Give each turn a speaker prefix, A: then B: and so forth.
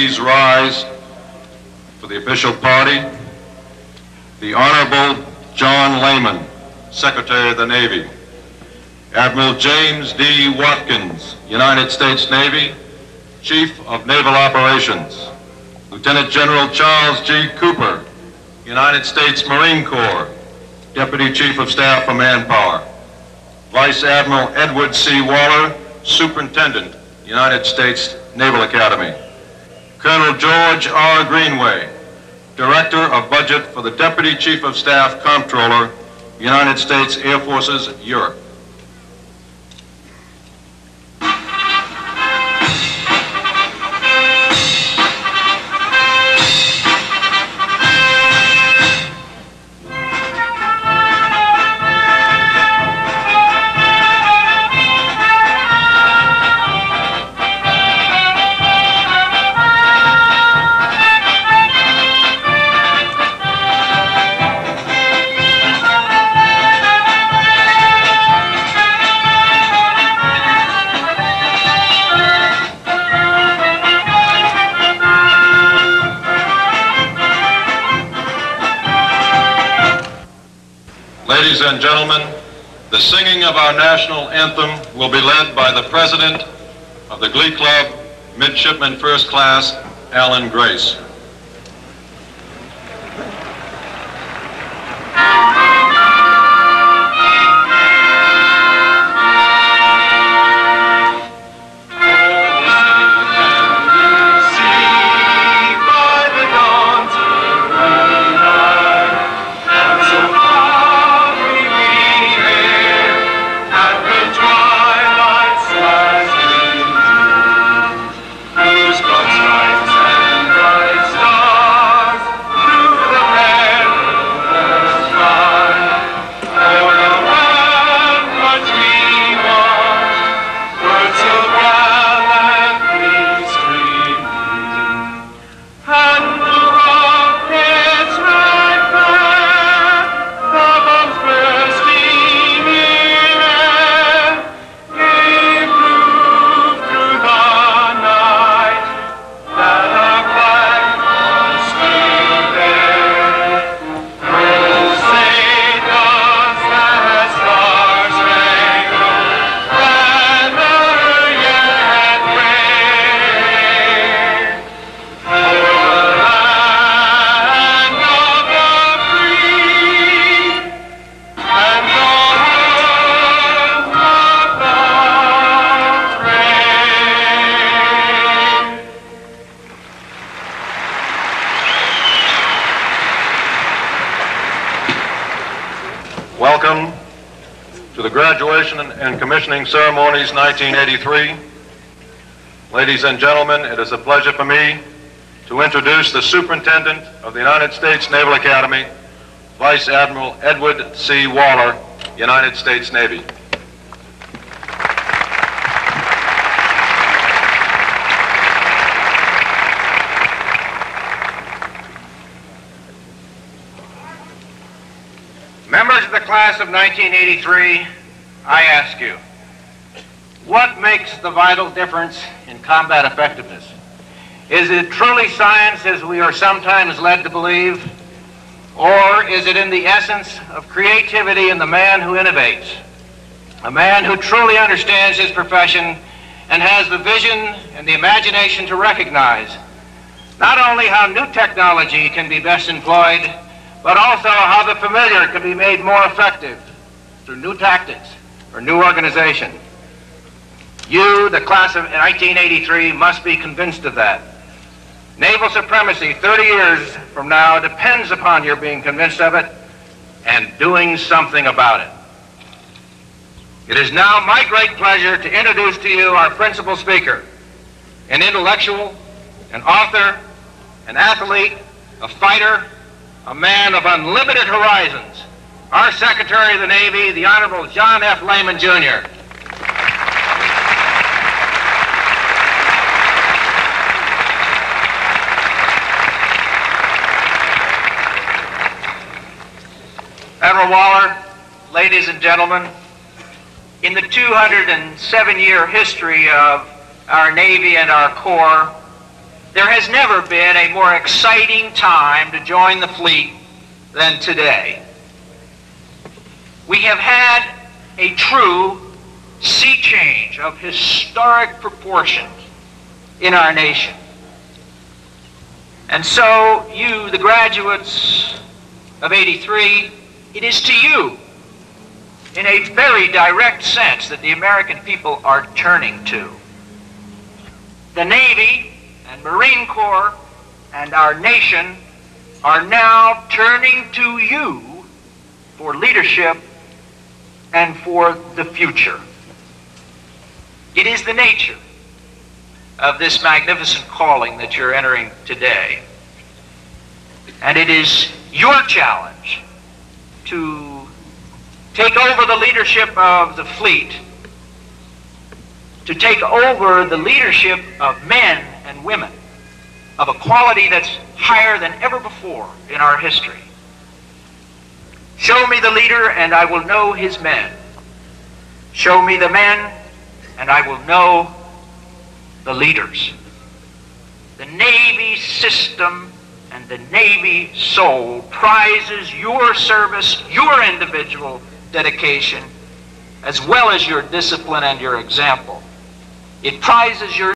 A: please rise for the official party. The Honorable John Lehman, Secretary of the Navy. Admiral James D. Watkins, United States Navy, Chief of Naval Operations. Lieutenant General Charles G. Cooper, United States Marine Corps, Deputy Chief of Staff for Manpower. Vice Admiral Edward C. Waller, Superintendent, United States Naval Academy. Colonel George R. Greenway, Director of Budget for the Deputy Chief of Staff Comptroller, United States Air Forces, Europe. Ladies and gentlemen, the singing of our national anthem will be led by the President of the Glee Club, Midshipman First Class, Alan Grace. Welcome to the graduation and commissioning ceremonies 1983. Ladies and gentlemen, it is a pleasure for me to introduce the Superintendent of the United States Naval Academy, Vice Admiral Edward C. Waller, United States Navy.
B: Members of the class of 1983, I ask you, what makes the vital difference in combat effectiveness? Is it truly science, as we are sometimes led to believe, or is it in the essence of creativity in the man who innovates, a man who truly understands his profession and has the vision and the imagination to recognize not only how new technology can be best employed, but also how the familiar can be made more effective through new tactics or new organization. You, the class of 1983, must be convinced of that. Naval supremacy 30 years from now depends upon your being convinced of it and doing something about it. It is now my great pleasure to introduce to you our principal speaker, an intellectual, an author, an athlete, a fighter, a man of unlimited horizons, our Secretary of the Navy, the Honorable John F. Lehman, Jr. Admiral Waller, ladies and gentlemen, in the 207-year history of our Navy and our Corps,
C: There has never been a more exciting time to join the fleet than today. We have had a true sea change of historic proportions in our nation. And so you, the graduates of '83, it is to you, in a very direct sense, that the American people are turning to. The Navy and Marine Corps and our nation are now turning to you for leadership and for the future. It is the nature of this magnificent calling that you're entering today. And it is your challenge to take over the leadership of the fleet, to take over the leadership of men and women of a quality that's higher than ever before in our history. Show me the leader, and I will know his men. Show me the men, and I will know the leaders. The Navy system and the Navy soul prizes your service, your individual dedication, as well as your discipline and your example. It prizes your